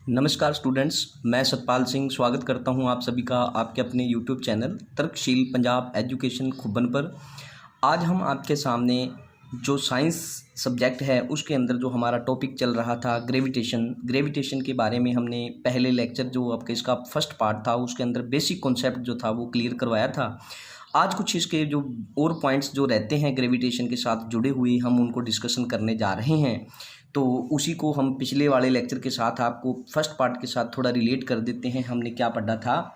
नमस्कार स्टूडेंट्स, मैं सतपाल सिंह स्वागत करता हूं आप सभी का आपके अपने YouTube channel तर्कशील Punjab education Khubban पर। आज हम आपके सामने जो साइंस सब्जेक्ट है उसके अंदर जो हमारा टॉपिक चल रहा था ग्रेविटेशन के बारे में हमने पहले लेक्चर जो आपके इसका फर्स्ट पार्ट था उसके अंदर बेसिक कॉन्सेप्ट जो था वो क्लियर करवाया था। आज कुछ इसके जो और पॉइंट्स जो रहते हैं ग्रेविटेशन के साथ जुड़े हुए हम उनको डिस्कशन करने जा रहे हैं। तो उसी को हम पिछले वाले लेक्चर के साथ आपको फर्स्ट पार्ट के साथ थोड़ा रिलेट कर देते हैं। हमने क्या पढ़ा था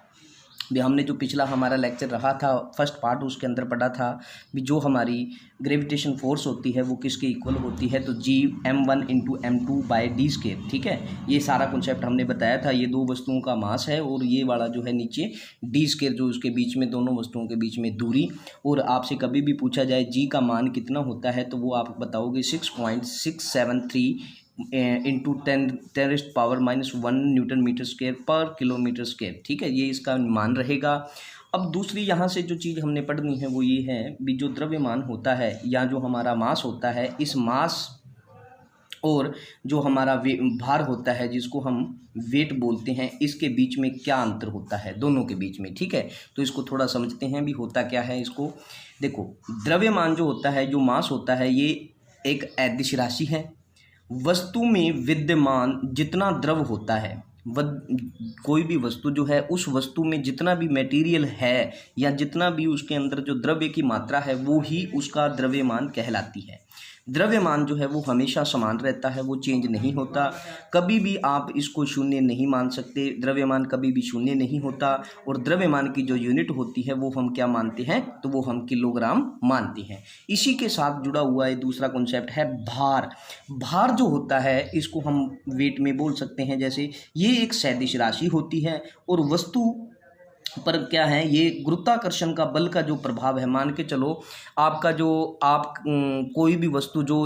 भी, हमने जो पिछला हमारा लेक्चर रहा था फर्स्ट पार्ट उसके अंदर पढ़ा था भी जो हमारी ग्रेविटेशन फोर्स होती है वो किसके इक्वल होती है, तो G m1 × m2/d²। ठीक है, ये सारा कॉन्सेप्ट हमने बताया था। ये दो वस्तुओं का मास है और ये वाला जो है नीचे d² जो उसके बीच में दोनों वस्तुओं के बीच में दूरी। और आपसे कभी भी पूछा जाए G का मान कितना होता है तो वो आप बताओगे 6.673 इंटू 10⁻⁻1 न्यूटन मीटर स्क्वायर पर किलोमीटर स्क्वायर। ठीक है, ये इसका मान रहेगा। अब दूसरी यहाँ से जो चीज़ हमने पढ़नी है वो ये है भी जो द्रव्यमान होता है या जो हमारा मास होता है, इस मास और जो हमारा भार होता है जिसको हम वेट बोलते हैं, इसके बीच में क्या अंतर होता है दोनों के बीच में। ठीक है, तो इसको थोड़ा समझते हैं भी होता क्या है। इसको देखो, द्रव्यमान जो होता है, जो मास होता है, ये एक अदिश राशि है। वस्तु में विद्यमान जितना द्रव होता है, कोई भी वस्तु जो है उस वस्तु में जितना भी मटेरियल है या जितना भी उसके अंदर जो द्रव्य की मात्रा है वो ही उसका द्रव्यमान कहलाती है। द्रव्यमान जो है वो हमेशा समान रहता है, वो चेंज नहीं होता। कभी भी आप इसको शून्य नहीं मान सकते, द्रव्यमान कभी भी शून्य नहीं होता। और द्रव्यमान की जो यूनिट होती है वो हम क्या मानते हैं, तो वो हम किलोग्राम मानते हैं। इसी के साथ जुड़ा हुआ एक दूसरा कॉन्सेप्ट है भार। भार जो होता है इसको हम वेट में बोल सकते हैं। जैसे ये एक सदिश राशि होती है और वस्तु पर क्या है, ये गुरुत्वाकर्षण का बल का जो प्रभाव है, मान के चलो आपका जो कोई भी वस्तु जो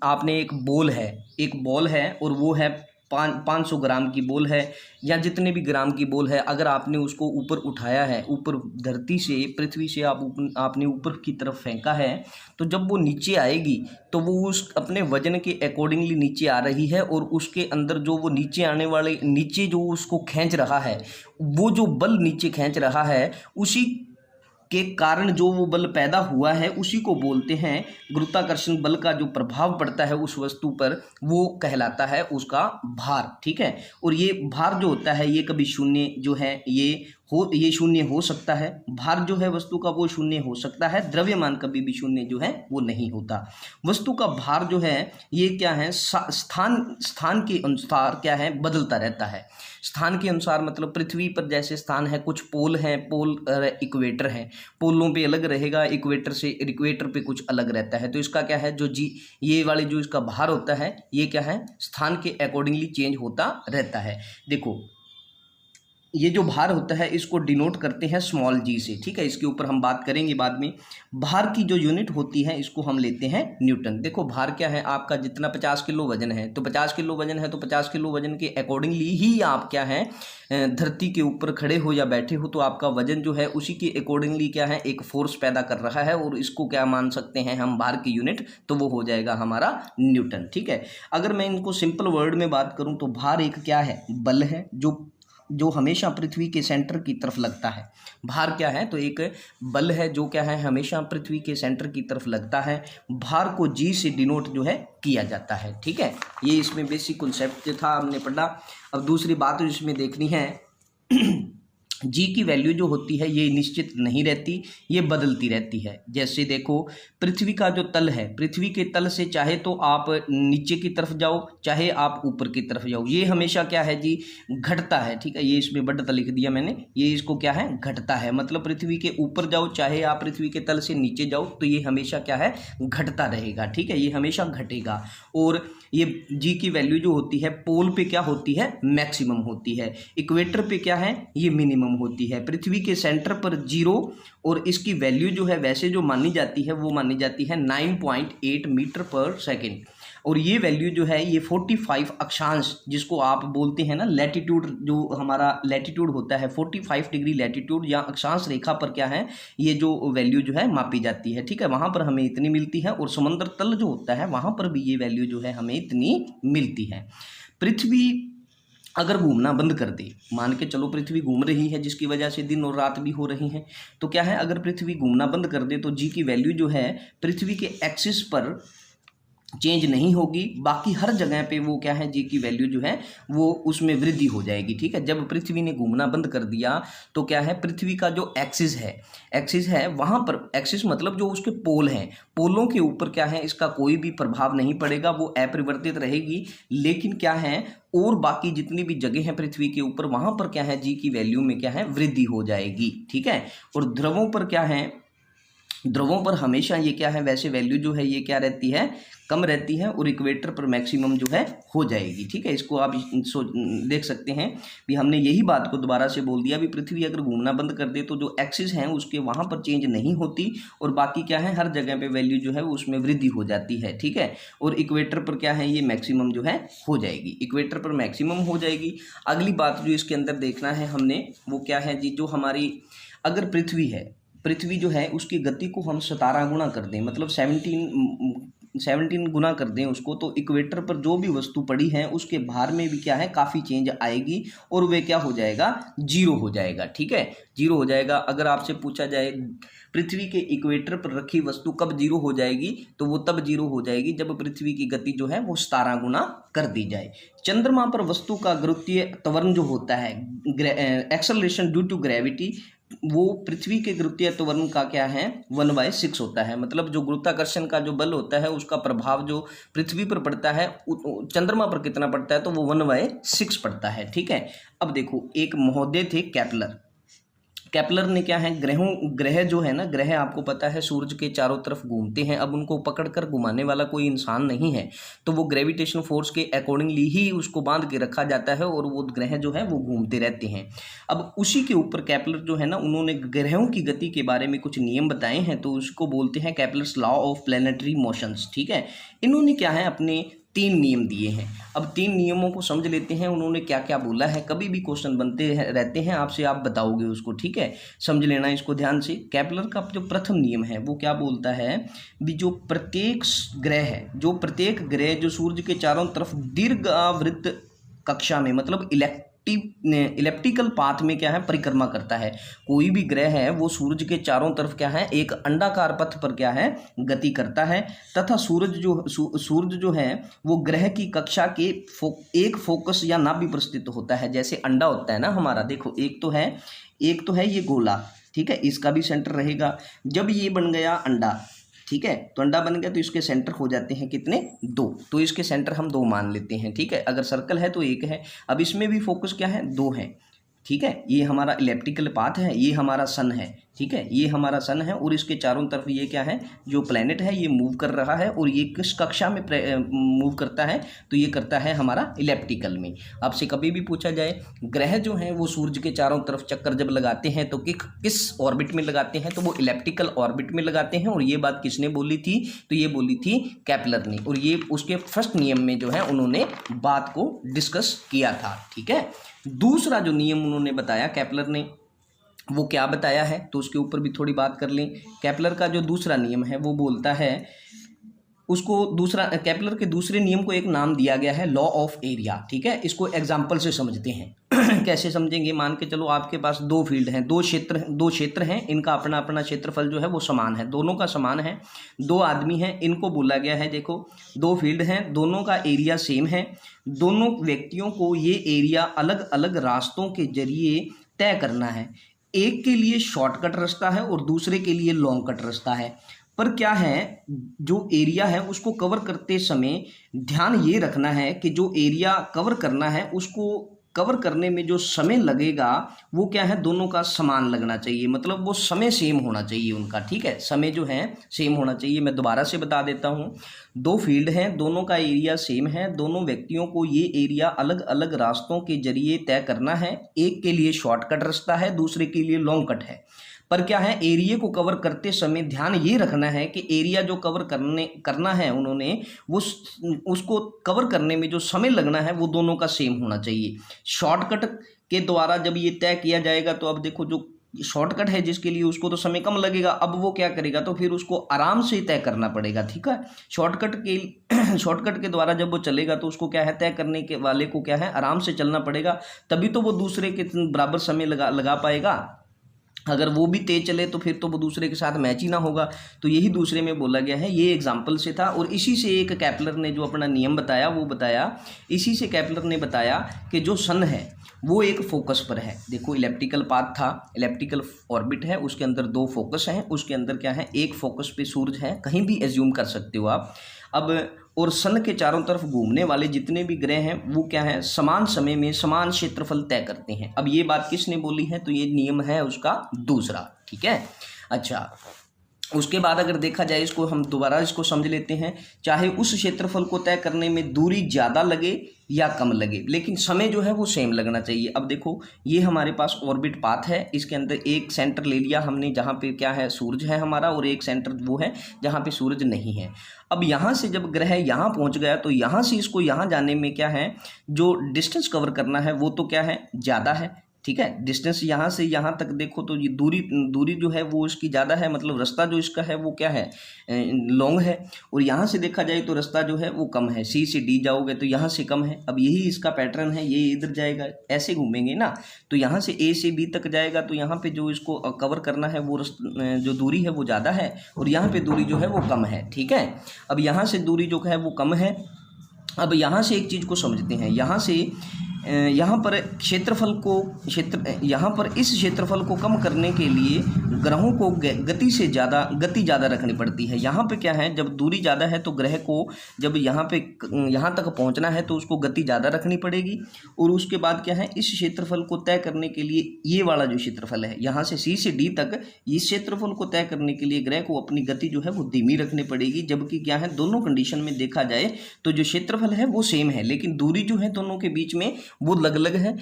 आपने एक बॉल है और वो है 500 ग्राम की बॉल है या जितने भी ग्राम की बॉल है, अगर आपने उसको ऊपर उठाया है, ऊपर धरती से पृथ्वी से आपने ऊपर की तरफ फेंका है, तो जब वो नीचे आएगी तो वो उस अपने वजन के अकॉर्डिंगली नीचे आ रही है। और उसके अंदर जो वो नीचे आने वाले नीचे जो उसको खींच रहा है, वो जो बल नीचे खींच रहा है उसी के कारण जो वो बल पैदा हुआ है उसी को बोलते हैं गुरुत्वाकर्षण बल का जो प्रभाव पड़ता है उस वस्तु पर, वो कहलाता है उसका भार। ठीक है, और ये भार जो होता है ये कभी शून्य जो है ये शून्य हो सकता है। भार जो है वस्तु का वो शून्य हो सकता है। द्रव्यमान कभी भी शून्य जो है वो नहीं होता। वस्तु का भार जो है ये क्या है, स्थान के अनुसार क्या है, बदलता रहता है। स्थान के अनुसार मतलब पृथ्वी पर जैसे स्थान है, कुछ पोल हैं, पोल इक्वेटर हैं, पोलों पे अलग रहेगा, इक्वेटर पे कुछ अलग रहता है। तो इसका क्या है, जो ये वाले जो इसका भार होता है ये क्या है, स्थान के अकॉर्डिंगली चेंज होता रहता है। देखो, ये जो भार होता है इसको डिनोट करते हैं स्मॉल g से। ठीक है, इसके ऊपर हम बात करेंगे बाद में। भार की जो यूनिट होती है इसको हम लेते हैं न्यूटन। देखो, भार क्या है, आपका जितना 50 किलो वजन है तो 50 किलो वजन है तो 50 किलो वजन के अकॉर्डिंगली ही आप क्या है, धरती के ऊपर खड़े हो या बैठे हो तो आपका वजन जो है उसी के अकॉर्डिंगली क्या है, एक फोर्स पैदा कर रहा है। और इसको क्या मान सकते हैं हम, भार की यूनिट, तो वो हो जाएगा हमारा न्यूटन। ठीक है, अगर मैं इनको सिंपल वर्ड में बात करूं तो भार एक क्या है, बल है जो हमेशा पृथ्वी के सेंटर की तरफ लगता है। भार क्या है, तो एक बल है जो क्या है, हमेशा पृथ्वी के सेंटर की तरफ लगता है। भार को g से डिनोट जो है किया जाता है। ठीक है, ये इसमें बेसिक कॉन्सेप्ट था हमने पढ़ा। अब दूसरी बात जो इसमें देखनी है, जी की वैल्यू जो होती है ये निश्चित नहीं रहती, ये बदलती रहती है। जैसे देखो, पृथ्वी का जो तल है, पृथ्वी के तल से चाहे तो आप नीचे की तरफ जाओ चाहे आप ऊपर की तरफ जाओ, ये हमेशा क्या है जी, घटता है। ठीक है, ये इसमें बढ़ता लिख दिया मैंने, ये इसको क्या है, घटता है। मतलब पृथ्वी के ऊपर जाओ चाहे आप पृथ्वी के तल से नीचे जाओ तो ये हमेशा क्या है, घटता रहेगा। ठीक है, ये हमेशा घटेगा। और ये जी की वैल्यू जो होती है पोल पे क्या होती है, मैक्सिमम होती है। इक्वेटर पे क्या है, ये मिनिमम होती है। पृथ्वी के सेंटर पर 0 और इसकी वैल्यू जो है वैसे जो मानी जाती है वो मानी जाती है 9.8 मीटर पर सेकेंड। और ये वैल्यू जो है ये 45 अक्षांश, जिसको आप बोलते हैं ना लैटिट्यूड, जो हमारा लैटिट्यूड होता है 45 डिग्री लैटिट्यूड या अक्षांश रेखा पर क्या है, ये जो वैल्यू जो है मापी जाती है। ठीक है, वहाँ पर हमें इतनी मिलती है। और समुद्र तल जो होता है वहाँ पर भी ये वैल्यू जो है हमें इतनी मिलती है। पृथ्वी अगर घूमना बंद कर दे, मान के चलो पृथ्वी घूम रही है जिसकी वजह से दिन और रात भी हो रही हैं, तो क्या है, अगर पृथ्वी घूमना बंद कर दे तो जी की वैल्यू जो है पृथ्वी के एक्सिस पर चेंज नहीं होगी, बाकी हर जगह पे वो क्या है, जी की वैल्यू जो है वो उसमें वृद्धि हो जाएगी। ठीक है, जब पृथ्वी ने घूमना बंद कर दिया तो क्या है, पृथ्वी का जो एक्सिस है वहाँ पर, एक्सिस मतलब जो उसके पोल हैं, पोलों के ऊपर क्या है, इसका कोई भी प्रभाव नहीं पड़ेगा, वो अपरिवर्तित रहेगी। लेकिन क्या है, और बाकी जितनी भी जगह हैं पृथ्वी के ऊपर, वहाँ पर क्या है, जी की वैल्यू में क्या है, वृद्धि हो जाएगी। ठीक है, और ध्रुवों पर क्या है, ध्रुवों पर हमेशा ये क्या है, वैसे वैल्यू जो है ये क्या रहती है, कम रहती है, और इक्वेटर पर मैक्सिमम जो है हो जाएगी। ठीक है, इसको आप देख सकते हैं भी हमने यही बात को दोबारा से बोल दिया भी पृथ्वी अगर घूमना बंद कर दे तो जो एक्सिस हैं उसके वहाँ पर चेंज नहीं होती, और बाकी क्या है, हर जगह पे वैल्यू जो है वो उसमें वृद्धि हो जाती है। ठीक है, और इक्वेटर पर क्या है, ये मैक्सिमम जो है हो जाएगी, इक्वेटर पर मैक्सिमम हो जाएगी। अगली बात जो इसके अंदर देखना है हमने वो क्या है जी, जो हमारी अगर पृथ्वी जो है उसकी गति को हम 17 गुना कर दें, मतलब 17 गुना कर दें उसको, तो इक्वेटर पर जो भी वस्तु पड़ी है उसके भार में भी क्या है, काफ़ी चेंज आएगी, और वे क्या हो जाएगा, जीरो हो जाएगा। ठीक है, जीरो हो जाएगा। अगर आपसे पूछा जाए पृथ्वी के इक्वेटर पर रखी वस्तु कब जीरो हो जाएगी, तो वो तब जीरो हो जाएगी जब पृथ्वी की गति जो है वो 17 गुना कर दी जाए। चंद्रमा पर वस्तु का गुरुत्वीय त्वरण जो होता है, एक्सेलरेशन ड्यू टू ग्रेविटी, वो पृथ्वी के गुरुत्वीय त्वरण का क्या है, 1/6 होता है। मतलब जो गुरुत्वाकर्षण का जो बल होता है उसका प्रभाव जो पृथ्वी पर पड़ता है, चंद्रमा पर कितना पड़ता है, तो वो 1/6 पड़ता है। ठीक है, अब देखो एक महोदय थे केपलर ने क्या है, ग्रह जो है ना, ग्रह आपको पता है सूरज के चारों तरफ घूमते हैं। अब उनको पकड़कर घुमाने वाला कोई इंसान नहीं है, तो वो ग्रेविटेशन फोर्स के अकॉर्डिंगली ही उसको बांध के रखा जाता है, और वो ग्रह जो है वो घूमते रहते हैं। अब उसी के ऊपर केपलर जो है ना, उन्होंने ग्रहों की गति के बारे में कुछ नियम बताए हैं, तो उसको बोलते हैं Kepler's law of planetary motions. ठीक है, इन्होंने क्या है, अपने 3 नियम दिए हैं। अब 3 नियमों को समझ लेते हैं उन्होंने क्या क्या बोला है। कभी भी क्वेश्चन बनते रहते हैं आपसे, आप बताओगे उसको। ठीक है, समझ लेना इसको ध्यान से। केपलर का जो प्रथम नियम है वो क्या बोलता है भी, जो प्रत्येक ग्रह जो सूर्य के चारों तरफ दीर्घवृत्त कक्षा में, मतलब इलेप्टिकल पाथ में क्या है, परिक्रमा करता है। कोई भी ग्रह है वो सूरज के चारों तरफ क्या है, एक अंडाकार पथ पर क्या है, गति करता है, तथा सूरज जो है वो ग्रह की कक्षा के एक फोकस या नाभि पर स्थित होता है। जैसे अंडा होता है ना हमारा, देखो एक तो है ये गोला, ठीक है, इसका भी सेंटर रहेगा। जब ये बन गया अंडा, ठीक है, तो अंडा बन गया तो इसके सेंटर हो जाते हैं कितने, 2, तो इसके सेंटर हम 2 मान लेते हैं। ठीक है, अगर सर्कल है तो 1 है। अब इसमें भी फोकस क्या है, 2 है। ठीक है, ये हमारा इलेप्टिकल पाथ है, ये हमारा सन है। ठीक है, ये हमारा सन है, और इसके चारों तरफ ये क्या है, जो प्लैनेट है ये मूव कर रहा है, और ये किस कक्षा में मूव करता है, तो ये करता है हमारा इलेप्टिकल में। आपसे कभी भी पूछा जाए ग्रह जो हैं वो सूर्य के चारों तरफ चक्कर जब लगाते हैं तो किस ऑर्बिट में लगाते हैं, तो वो इलेप्टिकल ऑर्बिट में लगाते हैं। और ये बात किसने बोली थी, तो ये बोली थी केपलर ने, और ये उसके फर्स्ट नियम में जो है उन्होंने बात को डिस्कस किया था। ठीक है, दूसरा जो नियम उन्होंने बताया केपलर ने, वो क्या बताया है, तो उसके ऊपर भी थोड़ी बात कर लें। केपलर का जो दूसरा नियम है वो बोलता है, उसको केपलर के दूसरे नियम को एक नाम दिया गया है लॉ ऑफ एरिया। ठीक है, इसको एग्जाम्पल से समझते हैं। कैसे समझेंगे, मान के चलो आपके पास 2 फील्ड हैं, दो क्षेत्र हैं, इनका अपना अपना क्षेत्रफल जो है वो समान है, दोनों का समान है। 2 आदमी हैं, इनको बोला गया है, देखो 2 फील्ड हैं, दोनों का एरिया सेम है। दोनों व्यक्तियों को ये एरिया अलग अलग रास्तों के जरिए तय करना है। एक के लिए शॉर्टकट रास्ता है और दूसरे के लिए लॉन्ग कट रास्ता है। पर क्या है, जो एरिया है उसको कवर करते समय ध्यान ये रखना है कि जो एरिया कवर करना है उसको कवर करने में जो समय लगेगा वो क्या है, दोनों का समान लगना चाहिए, मतलब वो समय सेम होना चाहिए उनका। ठीक है, समय जो है सेम होना चाहिए। मैं दोबारा से बता देता हूँ, 2 फील्ड हैं, दोनों का एरिया सेम है, दोनों व्यक्तियों को ये एरिया अलग अलग रास्तों के जरिए तय करना है। एक के लिए शॉर्टकट रास्ता है, दूसरे के लिए लॉन्ग कट है। पर क्या है, एरिया को कवर करते समय ध्यान ये रखना है कि एरिया जो कवर करना है उन्होंने, वो उसको कवर करने में जो समय लगना है वो दोनों का सेम होना चाहिए। शॉर्टकट के द्वारा जब ये तय किया जाएगा, तो अब देखो जो शॉर्टकट है जिसके लिए उसको तो समय कम लगेगा, अब वो क्या करेगा, तो फिर उसको आराम से तय करना पड़ेगा, ठीक है। शॉर्टकट के द्वारा जब वो चलेगा तो उसको क्या है, तय करने के वाले को क्या है, आराम से चलना पड़ेगा, तभी तो वो दूसरे के बराबर समय लगा पाएगा। अगर वो भी तेज चले तो फिर तो वो दूसरे के साथ मैच ही ना होगा। तो यही दूसरे में बोला गया है, ये एग्जाम्पल से था। और इसी से एक केपलर ने जो अपना नियम बताया वो बताया, इसी से केपलर ने बताया कि जो सन है वो एक फोकस पर है। देखो इलेप्टिकल पाथ था, इलेप्टिकल ऑर्बिट है, उसके अंदर 2 फोकस हैं, उसके अंदर क्या है, एक फोकस पे सूरज है, कहीं भी एज्यूम कर सकते हो आप। अब और सन के चारों तरफ घूमने वाले जितने भी ग्रह हैं वो क्या है, समान समय में समान क्षेत्रफल तय करते हैं। अब ये बात किसने बोली है, तो ये नियम है उसका दूसरा, ठीक है। अच्छा, उसके बाद अगर देखा जाए, इसको हम दोबारा इसको समझ लेते हैं। चाहे उस क्षेत्रफल को तय करने में दूरी ज़्यादा लगे या कम लगे, लेकिन समय जो है वो सेम लगना चाहिए। अब देखो ये हमारे पास ऑर्बिट पाथ है, इसके अंदर एक सेंटर ले लिया हमने जहाँ पे क्या है, सूरज है हमारा, और एक सेंटर वो है जहाँ पे सूरज नहीं है। अब यहाँ से जब ग्रह यहाँ पहुँच गया तो यहाँ से इसको यहाँ जाने में क्या है, जो डिस्टेंस कवर करना है वो तो क्या है, ज़्यादा है, ठीक है। डिस्टेंस यहाँ से यहाँ तक देखो तो ये दूरी जो है वो इसकी ज़्यादा है, मतलब रास्ता जो इसका है वो क्या है, लॉन्ग है। और यहाँ से देखा जाए तो रास्ता जो है वो कम है, सी से डी जाओगे तो यहाँ से कम है। अब यही इसका पैटर्न है, ये इधर जाएगा, ऐसे घूमेंगे ना, तो यहाँ से ए से बी तक जाएगा, तो यहाँ पे जो इसको कवर करना है वो जो दूरी है वो ज़्यादा है, और यहाँ पे दूरी जो है वो कम है, ठीक है। अब यहाँ से दूरी जो है वो कम है। अब यहाँ से एक चीज़ को समझते हैं, यहाँ पर यहाँ पर इस क्षेत्रफल को कम करने के लिए ग्रहों को गति ज़्यादा रखनी पड़ती है। यहाँ पे क्या है, जब दूरी ज़्यादा है तो ग्रह को जब यहाँ तक पहुँचना है तो उसको गति ज़्यादा रखनी पड़ेगी। और उसके बाद क्या है, इस क्षेत्रफल को तय करने के लिए ये वाला जो क्षेत्रफल है यहाँ से सी से डी तक, इस क्षेत्रफल को तय करने के लिए ग्रह को अपनी गति जो है वो धीमी रखनी पड़ेगी। जबकि क्या है, दोनों कंडीशन में देखा जाए तो जो क्षेत्रफल है वो सेम है, लेकिन दूरी जो है दोनों के बीच में वो अलग अलग है।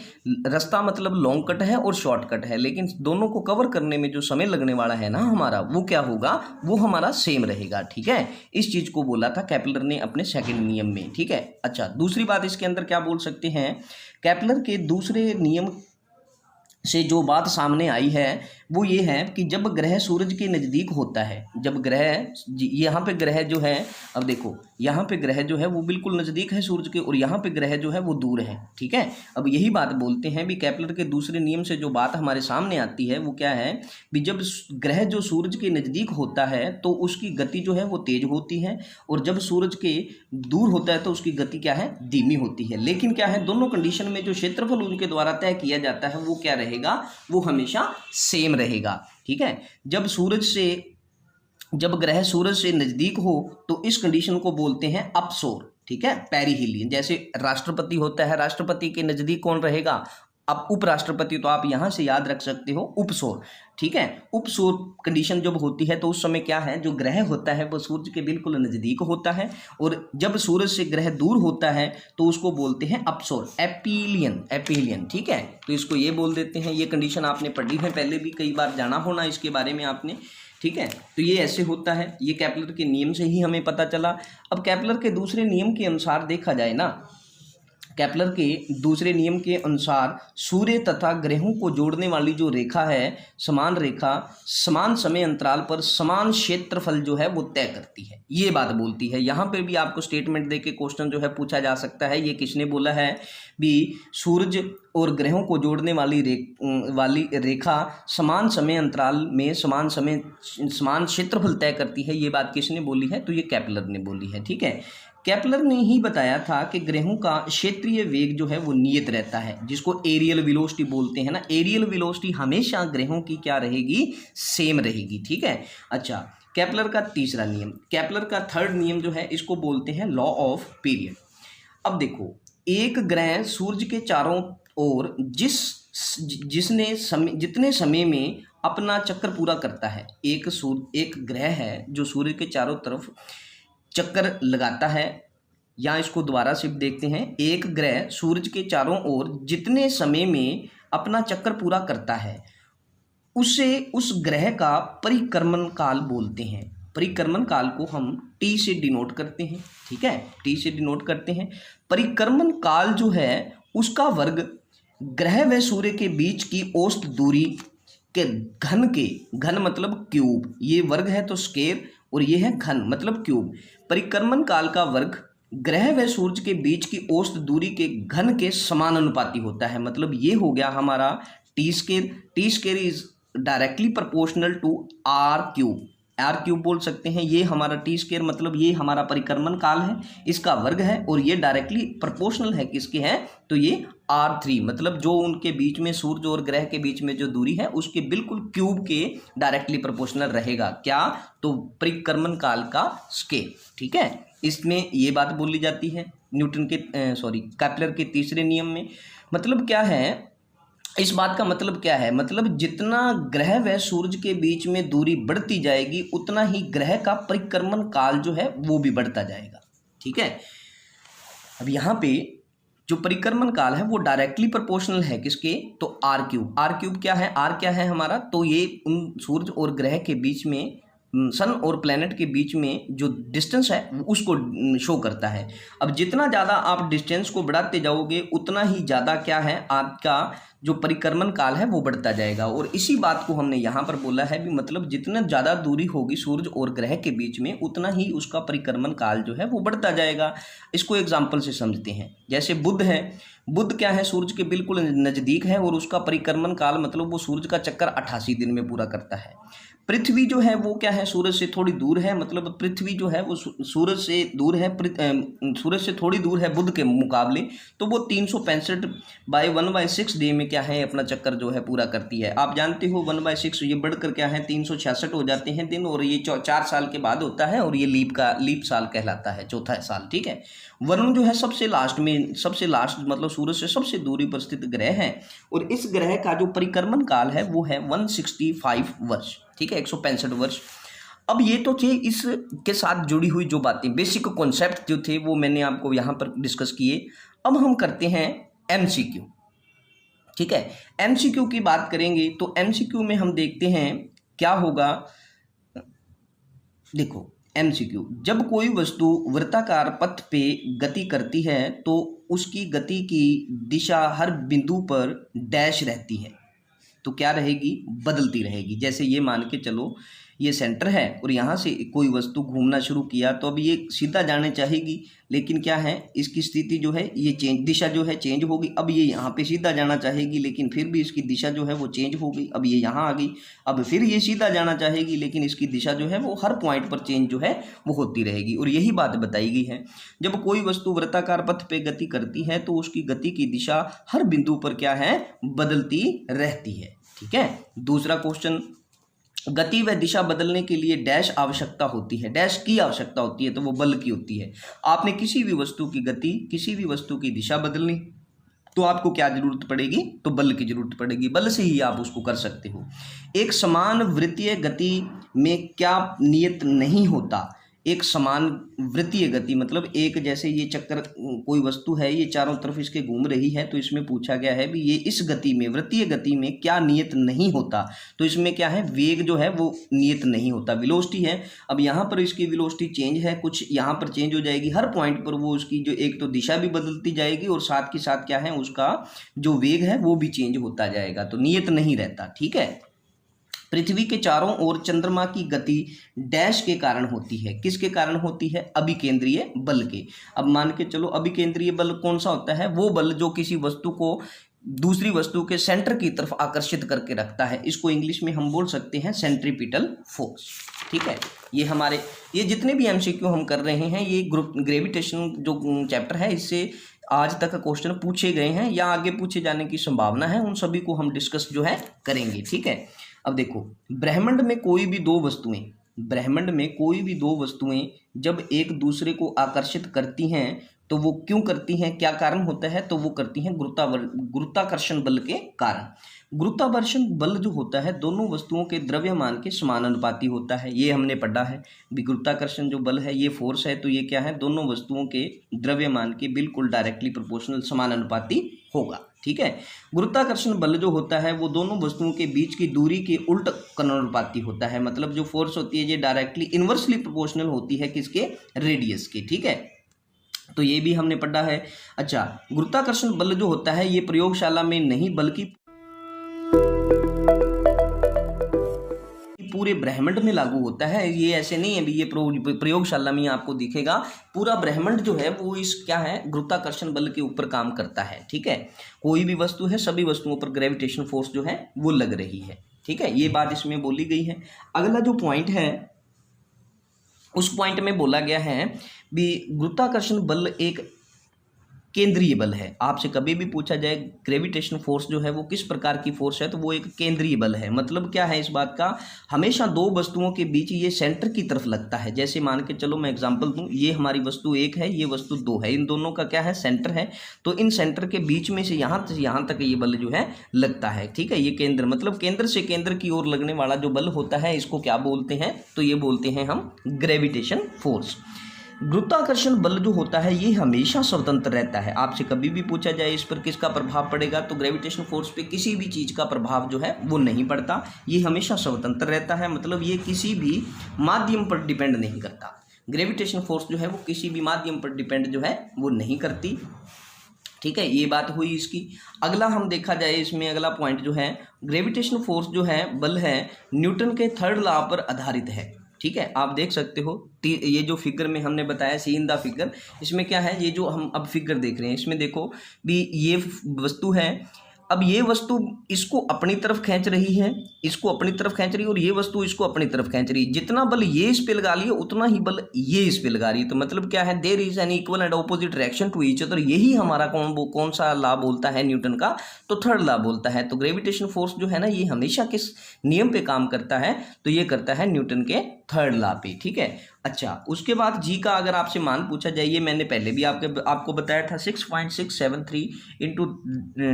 रास्ता मतलब लॉन्ग कट है और शॉर्ट कट है, लेकिन दोनों को कवर करने में जो समय लगने वाला है ना हमारा, वो क्या होगा, वो हमारा सेम रहेगा, ठीक है। इस चीज को बोला था केपलर ने अपने सेकंड नियम में, ठीक है। अच्छा, दूसरी बात इसके अंदर क्या बोल सकते हैं, केपलर के दूसरे नियम से जो बात सामने आई है वो ये है कि जब ग्रह सूरज के नज़दीक होता है, जब ग्रह यहाँ पे ग्रह जो है, अब देखो यहाँ पे ग्रह जो है वो बिल्कुल नज़दीक है सूरज के, और यहाँ पे ग्रह जो है वो दूर है, ठीक है। अब यही बात बोलते हैं भी, केपलर के दूसरे नियम से जो बात हमारे सामने आती है वो क्या है भी, जब ग्रह जो सूरज के नज़दीक होता है तो उसकी गति जो है वो तेज होती है, और जब सूरज के दूर होता है तो उसकी गति क्या है, धीमी होती है। लेकिन क्या है, दोनों कंडीशन में जो क्षेत्रफल उनके द्वारा तय किया जाता है वो क्या रहेगा, वो हमेशा सेम रहेगा, ठीक है। जब ग्रह सूरज से नजदीक हो तो इस कंडीशन को बोलते हैं अपसोर, ठीक है, पेरिहीलियन। जैसे राष्ट्रपति होता है, राष्ट्रपति के नजदीक कौन रहेगा, अब उपराष्ट्रपति, तो आप यहां से याद रख सकते हो उपसोर, ठीक है। उपसोर कंडीशन जब होती है तो उस समय क्या है, जो ग्रह होता है वो सूरज के बिल्कुल नज़दीक होता है, और जब सूरज से ग्रह दूर होता है तो उसको बोलते हैं अपसोर, एपीलियन, ठीक है। तो इसको ये बोल देते हैं, ये कंडीशन आपने पढ़ी है पहले भी, कई बार जाना होना इसके बारे में आपने, ठीक है। तो ये ऐसे होता है, ये केपलर के नियम से ही हमें पता चला। अब केपलर के दूसरे नियम के अनुसार देखा जाए ना, केपलर के दूसरे नियम के अनुसार सूर्य तथा ग्रहों को जोड़ने वाली जो रेखा है, समान रेखा समान समय अंतराल पर समान क्षेत्रफल जो है वो तय करती है, ये बात बोलती है। यहाँ पर भी आपको स्टेटमेंट देके क्वेश्चन जो है पूछा जा सकता है, ये किसने बोला है भी, सूरज और ग्रहों को जोड़ने वाली रेखा समान समय अंतराल में समान क्षेत्रफल तय करती है, ये बात किसने बोली है, तो ये केपलर ने बोली है, ठीक है। केपलर ने ही बताया था कि ग्रहों का क्षेत्रीय वेग जो है वो नियत रहता है, जिसको एरियल वेलोसिटी बोलते हैं ना, एरियल वेलोसिटी हमेशा ग्रहों की क्या रहेगी, सेम रहेगी, ठीक है। अच्छा, केपलर का तीसरा नियम, केपलर का थर्ड नियम जो है इसको बोलते हैं लॉ ऑफ पीरियड। अब देखो, एक ग्रह सूरज के चारों ओर जितने समय में अपना चक्कर पूरा करता है, एक ग्रह है जो सूर्य के चारों तरफ चक्कर लगाता है, या इसको दोबारा सिर्फ देखते हैं, एक ग्रह सूरज के चारों ओर जितने समय में अपना चक्कर पूरा करता है उसे उस ग्रह का परिक्रमण काल बोलते हैं। परिक्रमण काल को हम टी से डिनोट करते हैं, ठीक है, टी से डिनोट करते हैं। परिक्रमण काल जो है उसका वर्ग ग्रह व सूर्य के बीच की औसत दूरी के घन मतलब क्यूब, ये वर्ग है तो स्क्वायर, और ये है घन मतलब क्यूब। परिक्रमण काल का वर्ग ग्रह व सूर्य के बीच की औसत दूरी के घन के समानुपाती होता है। मतलब ये हो गया हमारा T square. T square is directly proportional to R cube. R cube बोल सकते हैं। ये हमारा टी स्क्वायर मतलब ये हमारा परिक्रमण काल है, इसका वर्ग है, और ये डायरेक्टली प्रोपोर्शनल है किसके है, तो ये R3 मतलब जो उनके बीच में सूर्य और ग्रह के बीच में जो दूरी है उसके बिल्कुल क्यूब के डायरेक्टली प्रोपोर्शनल रहेगा। क्या, तो परिक्रमण काल का स्केल। ठीक है, इसमें ये बात बोली जाती है न्यूटन के केपलर के तीसरे नियम में। मतलब क्या है, इस बात का मतलब क्या है, मतलब जितना ग्रह व सूर्य के बीच में दूरी बढ़ती जाएगी उतना ही ग्रह का परिक्रमण काल जो है वो भी बढ़ता जाएगा। ठीक है, अब यहाँ पे जो परिक्रमण काल है वो डायरेक्टली प्रोपोर्शनल है किसके, तो आर क्यूब। आर क्यूब क्या है, आर क्या है हमारा, तो ये उन सूर्य और ग्रह के बीच में, सन और प्लैनेट के बीच में जो डिस्टेंस है उसको शो करता है। अब जितना ज़्यादा आप डिस्टेंस को बढ़ाते जाओगे उतना ही ज़्यादा क्या है, आपका जो परिक्रमण काल है वो बढ़ता जाएगा। और इसी बात को हमने यहाँ पर बोला है भी, मतलब जितना ज़्यादा दूरी होगी सूर्य और ग्रह के बीच में उतना ही उसका परिक्रमण काल जो है वो बढ़ता जाएगा। इसको एग्जाम्पल से समझते हैं। जैसे बुध है, बुध क्या है, सूर्य के बिल्कुल नज़दीक है और उसका परिक्रमण काल मतलब वो सूर्य का चक्कर 88 दिन में पूरा करता है। पृथ्वी जो है वो क्या है, सूरज से थोड़ी दूर है, मतलब पृथ्वी जो है वो सूरज से दूर है, सूरज से थोड़ी दूर है बुध के मुकाबले, तो वो 365 बाई 1/6 डे में क्या है अपना चक्कर जो है पूरा करती है। आप जानते हो 1/6 ये बढ़कर क्या है 366 हो जाते हैं दिन, और ये 4 साल के बाद होता है, और ये लीप साल कहलाता है, चौथा साल। ठीक है, वरुण जो है सबसे लास्ट मतलब सूरज से सबसे दूरी पर स्थित ग्रह है, और इस ग्रह का जो परिक्रमण काल है वो है 165 वर्ष। ठीक है, 165 वर्ष। अब ये तो थे इसके साथ जुड़ी हुई जो बातें, बेसिक कॉन्सेप्ट जो थे वो मैंने आपको यहाँ पर डिस्कस किए। अब हम करते हैं MCQ। ठीक है, MCQ की बात करेंगे तो MCQ में हम देखते हैं क्या होगा। देखो MCQ, जब कोई वस्तु वृत्ताकार पथ पे गति करती है तो उसकी गति की दिशा हर बिंदु पर डैश रहती है, तो क्या रहेगी, बदलती रहेगी। जैसे ये मान के चलो ये सेंटर है और यहाँ से कोई वस्तु घूमना शुरू किया, तो अब ये सीधा जाने चाहेगी, लेकिन क्या है इसकी स्थिति जो है ये दिशा जो है चेंज होगी। अब ये यहाँ पे सीधा जाना चाहेगी लेकिन फिर भी इसकी दिशा जो है वो चेंज हो गई, अब ये यहाँ आ गई। अब फिर ये सीधा जाना चाहेगी लेकिन इसकी दिशा जो है वो हर पॉइंट पर चेंज जो है वो होती रहेगी। और यही बात बताई गई है, जब कोई वस्तु वृत्ताकार पथ पे गति करती है तो उसकी गति की दिशा हर बिंदु पर क्या है, बदलती रहती है। ठीक है, दूसरा क्वेश्चन, गति व दिशा बदलने के लिए डैश आवश्यकता होती है। डैश की आवश्यकता होती है, तो वो बल की होती है। आपने किसी भी वस्तु की गति, किसी भी वस्तु की दिशा बदलनी तो आपको क्या जरूरत पड़ेगी, तो बल की जरूरत पड़ेगी। बल से ही आप उसको कर सकते हो। एक समान वृत्तीय गति में क्या नियत नहीं होता, एक समान वृत्तीय गति मतलब एक जैसे ये चक्कर कोई वस्तु है, ये चारों तरफ इसके घूम रही है, तो इसमें पूछा गया है भी ये इस गति में, वृत्तीय गति में क्या नियत नहीं होता, तो इसमें क्या है, वेग जो है वो नियत नहीं होता, वेलोसिटी है। अब यहाँ पर इसकी वेलोसिटी चेंज है, कुछ यहाँ पर चेंज हो जाएगी, हर पॉइंट पर वो उसकी जो एक तो दिशा भी बदलती जाएगी और साथ के साथ क्या है उसका जो वेग है वो भी चेंज होता जाएगा, तो नियत नहीं रहता। ठीक है, पृथ्वी के चारों ओर चंद्रमा की गति डैश के कारण होती है। किसके कारण होती है, अभिकेंद्रीय बल के। अब मान के चलो अभिकेंद्रीय बल कौन सा होता है, वो बल जो किसी वस्तु को दूसरी वस्तु के सेंटर की तरफ आकर्षित करके रखता है, इसको इंग्लिश में हम बोल सकते हैं सेंट्रीपिटल फोर्स। ठीक है, ये जितने भी MCQ हम कर रहे हैं ये ग्रेविटेशन जो चैप्टर है इससे आज तक क्वेश्चन पूछे गए हैं या आगे पूछे जाने की संभावना है, उन सभी को हम डिस्कस जो है करेंगे। ठीक है, अब देखो ब्रह्मांड में कोई भी दो वस्तुएं जब एक दूसरे को आकर्षित करती हैं तो वो क्यों करती हैं, क्या कारण होता है, तो वो करती हैं गुरुत्वाकर्षण बल के कारण। गुरुत्वाकर्षण बल जो होता है दोनों वस्तुओं के द्रव्यमान के समानुपाती होता है, ये हमने पढ़ा है। गुरुत्वाकर्षण जो बल है ये फोर्स है, तो ये क्या है, दोनों वस्तुओं के द्रव्यमान के बिल्कुल डायरेक्टली प्रोपोर्शनल समानुपाती होगा। ठीक है, गुरुत्वाकर्षण बल जो होता है वो दोनों वस्तुओं के बीच की दूरी के उल्ट समानुपाती होता है, मतलब जो फोर्स होती है ये डायरेक्टली इन्वर्सली प्रोपोर्शनल होती है किसके, रेडियस के। ठीक है, तो ये भी हमने पढ़ा है। अच्छा, गुरुत्वाकर्षण बल जो होता है ये प्रयोगशाला में नहीं बल्कि पूरे ब्रह्मांड में लागू होता है। ये ऐसे नहीं है भी ये प्रयोगशाला में आपको दिखेगा, पूरा ब्रह्मांड जो है वो इस क्या है गुरुत्वाकर्षण बल के ऊपर काम करता है। ठीक है, कोई भी वस्तु है सभी वस्तुओं पर ग्रेविटेशन फोर्स जो है वो लग रही है। ठीक है, ये बात इसमें बोली गई है। अगला जो पॉइंट है उस पॉइंट में बोला गया है भी गुरुत्वाकर्षण बल एक केंद्रीय बल है। आपसे कभी भी पूछा जाए ग्रेविटेशन फोर्स जो है वो किस प्रकार की फोर्स है, तो वो एक केंद्रीय बल है। मतलब क्या है इस बात का, हमेशा दो वस्तुओं के बीच ये सेंटर की तरफ लगता है। जैसे मान के चलो मैं एग्जांपल दूं, ये हमारी वस्तु एक है, ये वस्तु दो है, इन दोनों का क्या है सेंटर है, तो इन सेंटर के बीच में से यहाँ तक ये बल जो है लगता है। ठीक है, ये केंद्र मतलब केंद्र से केंद्र की ओर लगने वाला जो बल होता है इसको क्या बोलते हैं, तो ये बोलते हैं हम ग्रेविटेशन फोर्स। गुरुत्वाकर्षण बल जो होता है ये हमेशा स्वतंत्र रहता है। आपसे कभी भी पूछा जाए इस पर किसका प्रभाव पड़ेगा, तो ग्रेविटेशन फोर्स पे किसी भी चीज़ का प्रभाव जो है वो नहीं पड़ता, ये हमेशा स्वतंत्र रहता है। मतलब ये किसी भी माध्यम पर डिपेंड नहीं करता। ग्रेविटेशन फोर्स जो है वो किसी भी माध्यम पर डिपेंड जो है वो नहीं करती। ठीक है, ये बात हुई इसकी। अगला हम देखा जाए इसमें अगला पॉइंट जो है, ग्रेविटेशन फोर्स जो है बल है न्यूटन के थर्ड लॉ पर आधारित है। ठीक है, आप देख सकते हो ये जो फिगर में हमने बताया सी इन द फिगर, इसमें क्या है, ये जो हम अब फिगर देख रहे हैं इसमें देखो भी ये वस्तु है, अब ये वस्तु इसको अपनी तरफ खींच रही है, इसको अपनी तरफ खींच रही है, और ये वस्तु इसको अपनी तरफ खींच रही है। जितना बल ये इस पे लगा रही है उतना ही बल ये इस पे लगा रही है। तो मतलब क्या है, there is an equal and opposite reaction to each other. यही हमारा कौन सा लॉ बोलता है न्यूटन का, तो थर्ड लॉ बोलता है। तो ग्रेविटेशन फोर्स जो है ना ये हमेशा किस नियम पे काम करता है, तो ये करता है न्यूटन के थर्ड लॉ पे। ठीक है, अच्छा उसके बाद जी का अगर आपसे मान पूछा जाए, ये मैंने पहले भी आपको बताया था 6.673 इंटू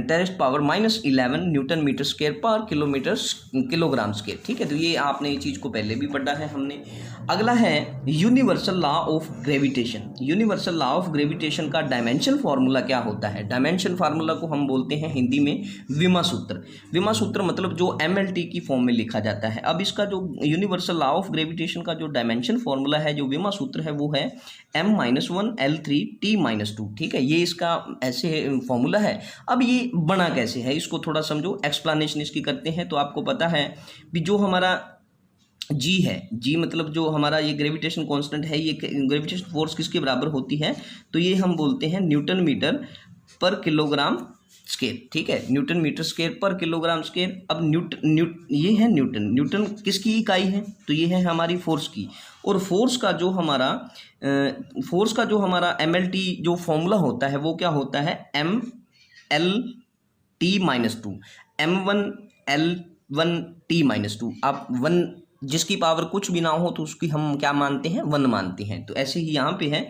10⁻⁻11 न्यूटन मीटर स्क्वायर पर किलोग्राम स्क्वायर। ठीक है, तो ये आपने ये चीज़ को पहले भी पढ़ा है हमने। अगला है universal law of gravitation. Universal law of gravitation का डायमेंशन फार्मूला क्या होता है, डायमेंशन फार्मूला को हम बोलते हैं हिंदी में विमा सूत्र। विमा सूत्र मतलब जो MLT की फॉर्म में लिखा जाता है। अब इसका जो यूनिवर्सल लॉ ऑफ ग्रेविटेशन का जो डायमेंशन फार्मूला है, जो विमा सूत्र है, वो है m-1 L3 T-2। ठीक है, ये इसका ऐसे फॉर्मूला है। अब ये बना कैसे है इसको थोड़ा समझो, एक्सप्लेनेशन इसकी करते हैं। तो आपको पता है भी जो हमारा जी है, जी मतलब जो हमारा ये ग्रेविटेशन कांस्टेंट है, ये ग्रेविटेशन फोर्स किसके बराबर होती है, तो ये हम बोलते हैं न्यूटन मीटर पर किलोग्राम स्क्वायर। ठीक है, न्यूटन मीटर स्क्वायर पर किलोग्राम स्क्वायर। अब ये है न्यूटन किसकी इकाई है, तो ये है हमारी फोर्स की। और फोर्स का जो हमारा MLT जो फॉर्मूला होता है वो क्या होता है, MLT-2 m1 L1 T-2। आप 1 जिसकी पावर कुछ भी ना हो तो उसकी हम क्या मानते हैं, 1 मानते हैं। तो ऐसे ही यहाँ पे है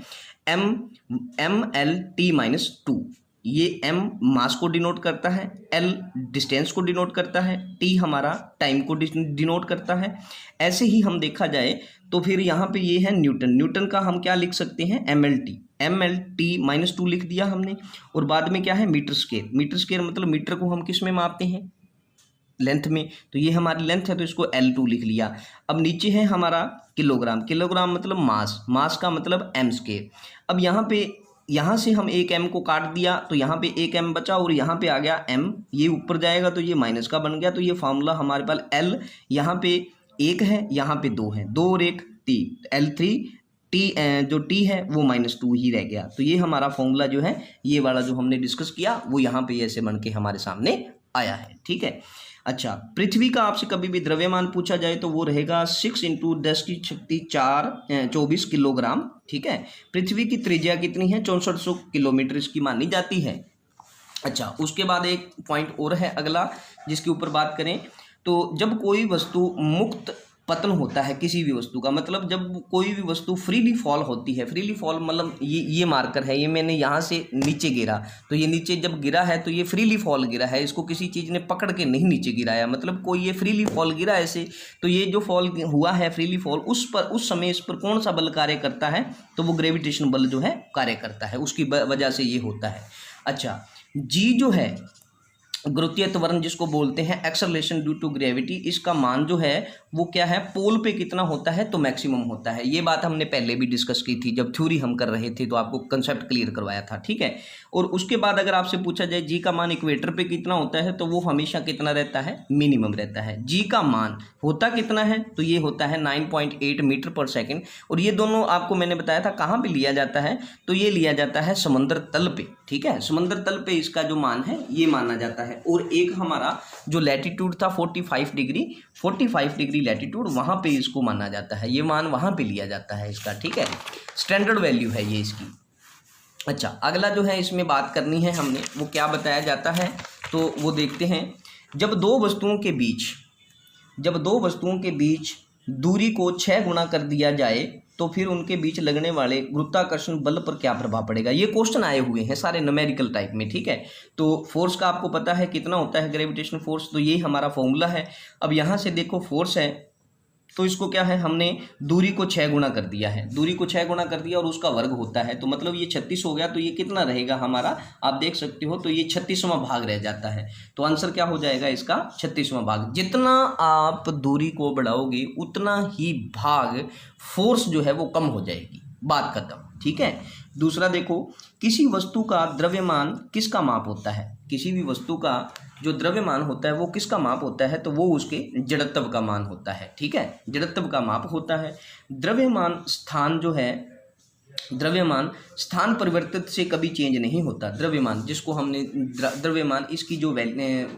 MLT-2। ये m मास को डिनोट करता है, L डिस्टेंस को डिनोट करता है, T हमारा टाइम को डिनोट करता है। ऐसे ही हम देखा जाए तो फिर यहाँ पे ये है न्यूटन का हम क्या लिख सकते हैं, MLT-2 लिख दिया हमने। और बाद में क्या है मीटर स्क्वायर मतलब मीटर को हम किस में मापते हैं, लेंथ में। तो ये हमारी लेंथ है तो इसको L2 लिख लिया। अब नीचे है हमारा किलोग्राम मतलब मास का मतलब m²। अब यहाँ से हम एक m को काट दिया तो यहाँ पे एक m बचा और यहाँ पे आ गया m, ये ऊपर जाएगा तो ये माइनस का बन गया। तो ये फार्मूला हमारे पास L यहाँ पे 1 है, यहाँ पे 2 है, 2 और 1 3, L3 T जो T है वो -2 ही रह गया। तो ये हमारा फॉर्मूला जो है ये वाला जो हमने डिस्कस किया वो यहाँ पे ऐसे बन के हमारे सामने आया है। ठीक है, अच्छा पृथ्वी का आपसे कभी भी द्रव्यमान पूछा जाए तो वो रहेगा 6 × 10⁻⁴ किलोग्राम। ठीक है, पृथ्वी की त्रिज्या कितनी है, 6400 किलोमीटर इसकी मानी जाती है। अच्छा उसके बाद एक पॉइंट और है अगला जिसके ऊपर बात करें, तो जब कोई वस्तु मुक्त पतन होता है किसी भी वस्तु का, मतलब जब कोई भी वस्तु फ्रीली फॉल होती है, फ्रीली फॉल मतलब ये मार्कर है, ये मैंने यहाँ से नीचे गिरा तो ये नीचे जब गिरा है तो ये फ्रीली फॉल गिरा है, इसको किसी चीज़ ने पकड़ के नहीं नीचे गिराया, मतलब कोई ये फ्रीली फॉल गिरा ऐसे। तो ये जो फॉल हुआ है फ्रीली फॉल, उस समय इस पर कौन सा बल कार्य करता है, तो वो ग्रेविटेशन बल जो है कार्य करता है, उसकी वजह से ये होता है। अच्छा जी जो है गुरुत्वीय त्वरण जिसको बोलते हैं एक्सेलरेशन ड्यू टू ग्रेविटी, इसका मान जो है वो क्या है, पोल पे कितना होता है तो मैक्सिमम होता है। ये बात हमने पहले भी डिस्कस की थी जब थ्योरी हम कर रहे थे, तो आपको कंसेप्ट क्लियर करवाया था, ठीक है। और उसके बाद अगर आपसे पूछा जाए जी का मान इक्वेटर पे कितना होता है, तो वो हमेशा कितना रहता है, मिनिमम रहता है। जी का मान होता कितना है, तो ये होता है 9.8 मीटर पर सेकेंड। और ये दोनों आपको मैंने बताया था कहाँ पे लिया जाता है, तो ये लिया जाता है समंदर तल पे, ठीक है। समंदर तल पे इसका जो मान है ये माना जाता है। और एक हमारा जो लैटिट्यूड था 45 डिग्री लैटिट्यूड, वहाँ पे इसको माना जाता है, ये मान वहाँ पे लिया जाता है इसका, ठीक है। स्टैंडर्ड वैल्यू है ये इसकी। अच्छा, अगला जो है इसमें बात करनी है हमने, वो क्या बताया जाता है, तो वो देखते हैं। जब दो वस्तुओं के बीच दूरी को 6 गुना कर दिया जाए तो फिर उनके बीच लगने वाले गुरुत्वाकर्षण बल पर क्या प्रभाव पड़ेगा। ये क्वेश्चन आए हुए हैं सारे न्यूमेरिकल टाइप में, ठीक है। तो फोर्स का आपको पता है कितना होता है ग्रेविटेशनल फोर्स, तो ये हमारा फॉर्मूला है। अब यहाँ से देखो फोर्स है, तो इसको क्या है, हमने दूरी को 6 गुना कर दिया है, दूरी को 6 गुना कर दिया और उसका वर्ग होता है, तो मतलब ये 36 हो गया। तो ये कितना रहेगा हमारा, आप देख सकते हो, तो ये 36वां भाग रह जाता है। तो आंसर क्या हो जाएगा इसका, 36वां भाग। जितना आप दूरी को बढ़ाओगे उतना ही भाग फोर्स जो है वो कम हो जाएगी, बात खत्म, ठीक है। दूसरा देखो, किसी वस्तु का द्रव्यमान किसका माप होता है। किसी भी वस्तु का जो द्रव्यमान होता है वो किसका माप होता है, तो वो उसके जड़त्व का मान होता है, ठीक है। जड़त्व का माप होता है। द्रव्यमान स्थान जो है, द्रव्यमान स्थान परिवर्तित से कभी चेंज नहीं होता। द्रव्यमान जिसको हमने द्रव्यमान, इसकी जो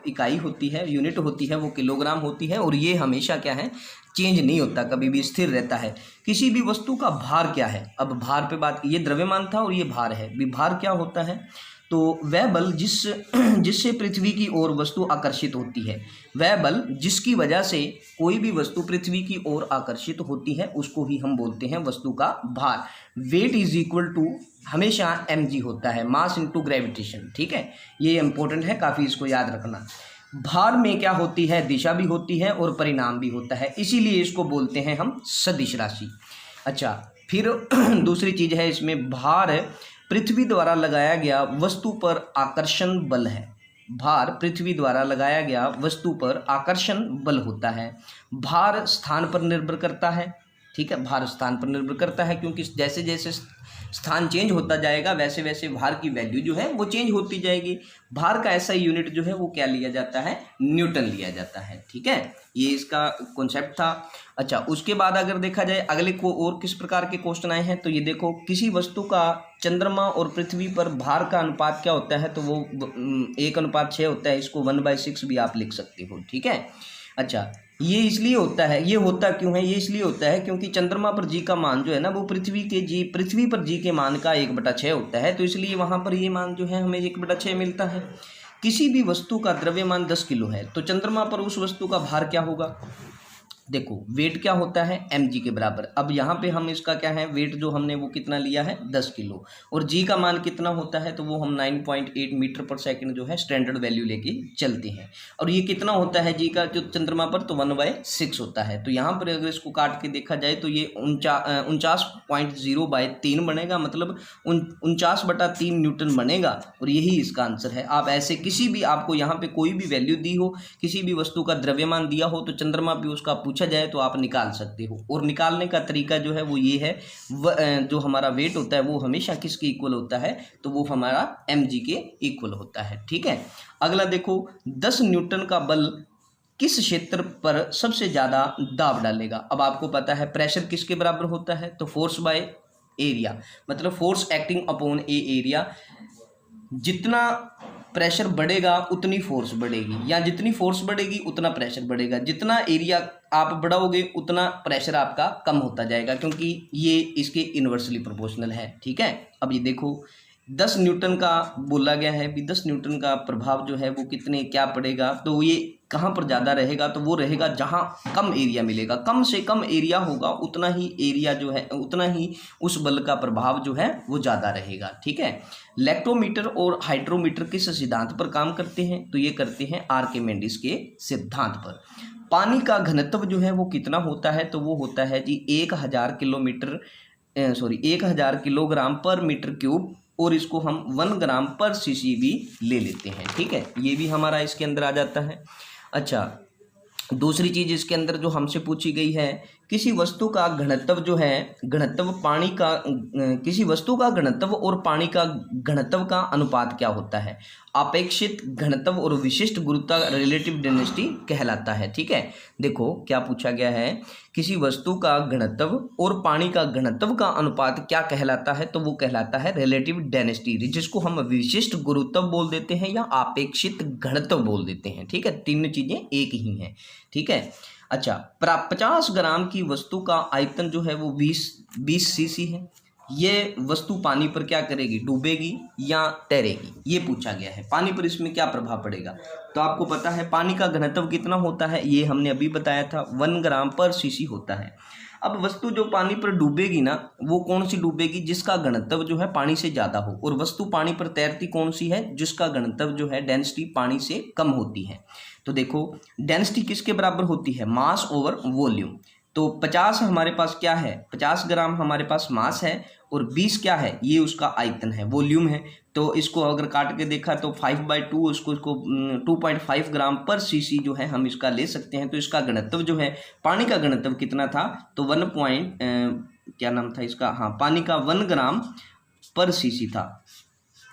इकाई होती है, यूनिट होती है, वो किलोग्राम होती है। और ये हमेशा क्या है, चेंज नहीं होता, कभी भी स्थिर रहता है। किसी भी वस्तु का भार क्या है, अब भार पे बात, ये द्रव्यमान था और ये भार है, भी भार क्या होता है, तो वह बल जिससे पृथ्वी की ओर वस्तु आकर्षित होती है, वह बल जिसकी वजह से कोई भी वस्तु पृथ्वी की ओर आकर्षित होती है, उसको ही हम बोलते हैं वस्तु का भार। वेट इज इक्वल टू हमेशा mg होता है, मास इनटू ग्रेविटेशन, ठीक है। ये इंपॉर्टेंट है काफ़ी, इसको याद रखना। भार में क्या होती है, दिशा भी होती है और परिणाम भी होता है, इसीलिए इसको बोलते हैं हम सदिश राशि। अच्छा, फिर दूसरी चीज़ है इसमें, भार पृथ्वी द्वारा लगाया गया वस्तु पर आकर्षण बल है। भार पृथ्वी द्वारा लगाया गया वस्तु पर आकर्षण बल होता है। भार स्थान पर निर्भर करता है, ठीक है। भार स्थान पर निर्भर करता है, क्योंकि जैसे जैसे स्थान चेंज होता जाएगा वैसे वैसे भार की वैल्यू जो है वो चेंज होती जाएगी। भार का ऐसा यूनिट जो है वो क्या लिया जाता है, न्यूटन लिया जाता है, ठीक है। ये इसका कॉन्सेप्ट था। अच्छा, उसके बाद अगर देखा जाए अगले को और किस प्रकार के क्वेश्चन आए हैं, तो ये देखो, किसी वस्तु का चंद्रमा और पृथ्वी पर भार का अनुपात क्या होता है, तो वो 1:6 होता है। इसको 1/6 भी आप लिख सकते हो, ठीक है। अच्छा, ये इसलिए होता है, ये होता क्यों है, ये इसलिए होता है क्योंकि चंद्रमा पर जी का मान जो है ना, वो पृथ्वी पर जी के मान का 1/6 होता है, तो इसलिए वहाँ पर ये मान जो है हमें 1/6 मिलता है। किसी भी वस्तु का द्रव्यमान 10 किलो है, तो चंद्रमा पर उस वस्तु का भार क्या होगा, देखो वेट क्या होता है, mg के बराबर। अब यहाँ पे हम इसका क्या है, वेट जो हमने वो कितना लिया है, 10 किलो, और g का मान कितना होता है, तो वो हम 9.8 मीटर पर सेकंड जो है स्टैंडर्ड वैल्यू लेके चलते हैं। और ये कितना होता है जी का जो चंद्रमा पर, तो 1/6 होता है। तो यहाँ पर अगर इसको काट के देखा जाए तो ये 49.0/3 बनेगा, मतलब 49/3 न्यूटन बनेगा, और यही इसका आंसर है। आप ऐसे किसी भी, आपको यहाँ पे कोई भी वैल्यू दी हो, किसी भी वस्तु का द्रव्यमान दिया हो, तो चंद्रमा पे उसका पूछा जाए तो आप निकाल सकते हो। और निकालने का तरीका जो है वो ये है, जो हमारा वेट होता है वो हमेशा किसके इक्वल होता है, तो वो हमारा mg के इक्वल होता है, ठीक है। अगला देखो, 10 न्यूटन का बल किस क्षेत्र पर सबसे ज़्यादा दाब डालेगा। अब आपको पता है प्रेशर किसके बराबर होता है, तो फोर्स बाय एरिया, मतलब फोर्स एक्टिंग अपॉन ए एरिया। जितना प्रेशर बढ़ेगा उतनी फोर्स बढ़ेगी, या जितनी फोर्स बढ़ेगी उतना प्रेशर बढ़ेगा। जितना एरिया आप बढ़ाओगे उतना प्रेशर आपका कम होता जाएगा, क्योंकि ये इसके इन्वर्सली प्रोपोर्शनल है, ठीक है। अब ये देखो, 10 न्यूटन का बोला गया है, भी 10 न्यूटन का प्रभाव जो है वो कितने क्या पड़ेगा, तो ये कहाँ पर ज़्यादा रहेगा, तो वो रहेगा जहाँ कम एरिया मिलेगा। कम से कम एरिया होगा उतना ही एरिया जो है, उतना ही उस बल का प्रभाव जो है वो ज़्यादा रहेगा, ठीक है। लेक्टोमीटर और हाइड्रोमीटर किस सिद्धांत पर काम करते हैं, तो ये करते हैं आर्किमिडीज के सिद्धांत पर। पानी का घनत्व जो है वो कितना होता है, तो वो होता है जी 1000 किलोग्राम पर मीटर क्यूब और इसको हम 1 ग्राम पर सीसी भी ले लेते हैं। ठीक है, ये भी हमारा इसके अंदर आ जाता है। अच्छा, दूसरी चीज इसके अंदर जो हमसे पूछी गई है, किसी वस्तु का घनत्व जो है, घनत्व पानी का, किसी वस्तु का घनत्व और पानी का घनत्व का अनुपात क्या होता है? अपेक्षित घनत्व और विशिष्ट गुरुत्व रिलेटिव डेंसिटी कहलाता है। ठीक है, देखो क्या पूछा गया है, किसी वस्तु का घनत्व और पानी का घनत्व का अनुपात क्या कहलाता है? तो वो कहलाता है रिलेटिव डेंसिटी, जिसको हम विशिष्ट गुरुत्व बोल देते हैं या अपेक्षित घनत्व बोल देते हैं। ठीक है, तीनों चीजें एक ही हैं। ठीक है, अच्छा, 50 ग्राम की वस्तु का आयतन जो है वो 20 सीसी है। ये वस्तु पानी पर क्या करेगी, डूबेगी या तैरेगी, ये पूछा गया है। पानी पर इसमें क्या प्रभाव पड़ेगा? तो आपको पता है पानी का घनत्व कितना होता है, ये हमने अभी बताया था, 1 ग्राम पर सीसी होता है। अब वस्तु जो पानी पर डूबेगी ना, वो कौन सी डूबेगी? जिसका घनत्व जो है पानी से ज़्यादा हो। और वस्तु पानी पर तैरती कौन सी है? जिसका घनत्व जो है, डेंसिटी पानी से कम होती है। तो देखो डेंसिटी किसके बराबर होती है? मास ओवर वॉल्यूम। तो 50 हमारे पास क्या है, 50 ग्राम हमारे पास मास है, और 20 क्या है, ये उसका आयतन है, वॉल्यूम है। तो इसको अगर काट के देखा तो 5/2 इसको 2.5 ग्राम पर सीसी जो है हम इसका ले सकते हैं। तो इसका घनत्व जो है, पानी का घनत्व कितना था? तो क्या नाम था इसका, हाँ, पानी का 1 ग्राम पर सीसी था।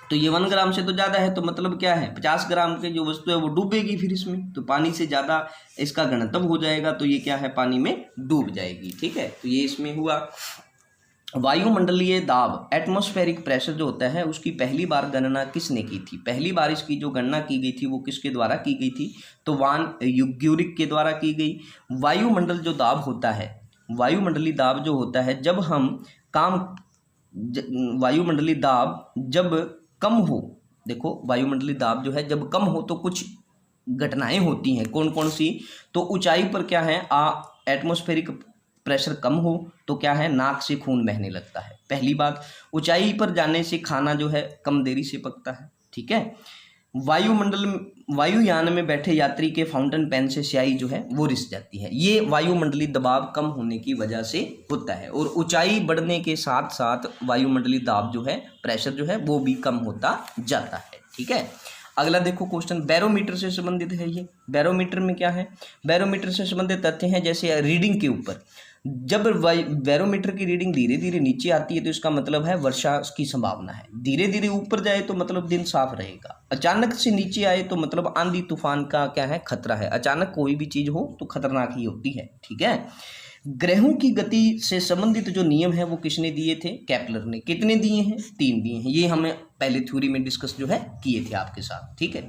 तो ये 1 ग्राम से तो ज़्यादा है, तो मतलब क्या है, 50 ग्राम के जो वस्तु है वो डूबेगी फिर इसमें, तो पानी से ज़्यादा इसका घनत्व हो जाएगा, तो ये क्या है, पानी में डूब जाएगी। ठीक है, तो ये इसमें हुआ। वायुमंडलीय दाब, एटमॉस्फेरिक प्रेशर जो होता है, उसकी पहली बार गणना किसने की थी? पहली बार इसकी जो गणना की गई थी वो किसके द्वारा की गई थी? तो वान यूग्यूरिक के द्वारा की गई। वायुमंडल जो दाब होता है, वायुमंडलीय दाब जो होता है, जब हम वायुमंडलीय दाब जब कम हो, देखो वायुमंडलीय दाब जो है जब कम हो तो कुछ घटनाएं होती हैं। कौन कौन सी? तो ऊंचाई पर क्या है, एटमॉस्फेरिक प्रेशर कम हो तो क्या है, नाक से खून बहने लगता है। पहली बात, ऊंचाई पर जाने से खाना जो है कम देरी से पकता है। ठीक है, वायुयान में बैठे यात्री के फाउंटेन पेन से स्याही जो है वो रिस जाती है। ये वायुमंडलीय दबाव कम होने की वजह से होता है। और ऊंचाई बढ़ने के साथ साथ वायुमंडलीय दाब जो है, प्रेशर जो है वो भी कम होता जाता है। ठीक है, अगला देखो क्वेश्चन, बैरोमीटर से संबंधित है ये। बैरोमीटर में क्या है? बैरोमीटर से संबंधित तथ्य हैं जैसे रीडिंग के ऊपर, जब बैरोमीटर की रीडिंग धीरे धीरे नीचे आती है तो इसका मतलब है वर्षा की संभावना है। धीरे धीरे ऊपर जाए तो मतलब दिन साफ रहेगा। अचानक से नीचे आए तो मतलब आंधी तूफान का क्या है, खतरा है। अचानक कोई भी चीज हो तो खतरनाक ही होती है। ठीक है, ग्रहों की गति से संबंधित जो नियम है वो किसने दिए थे? केपलर ने। कितने दिए हैं? 3 दिए हैं। ये हमें पहले थ्योरी में डिस्कस जो है किए थे आपके साथ। ठीक है,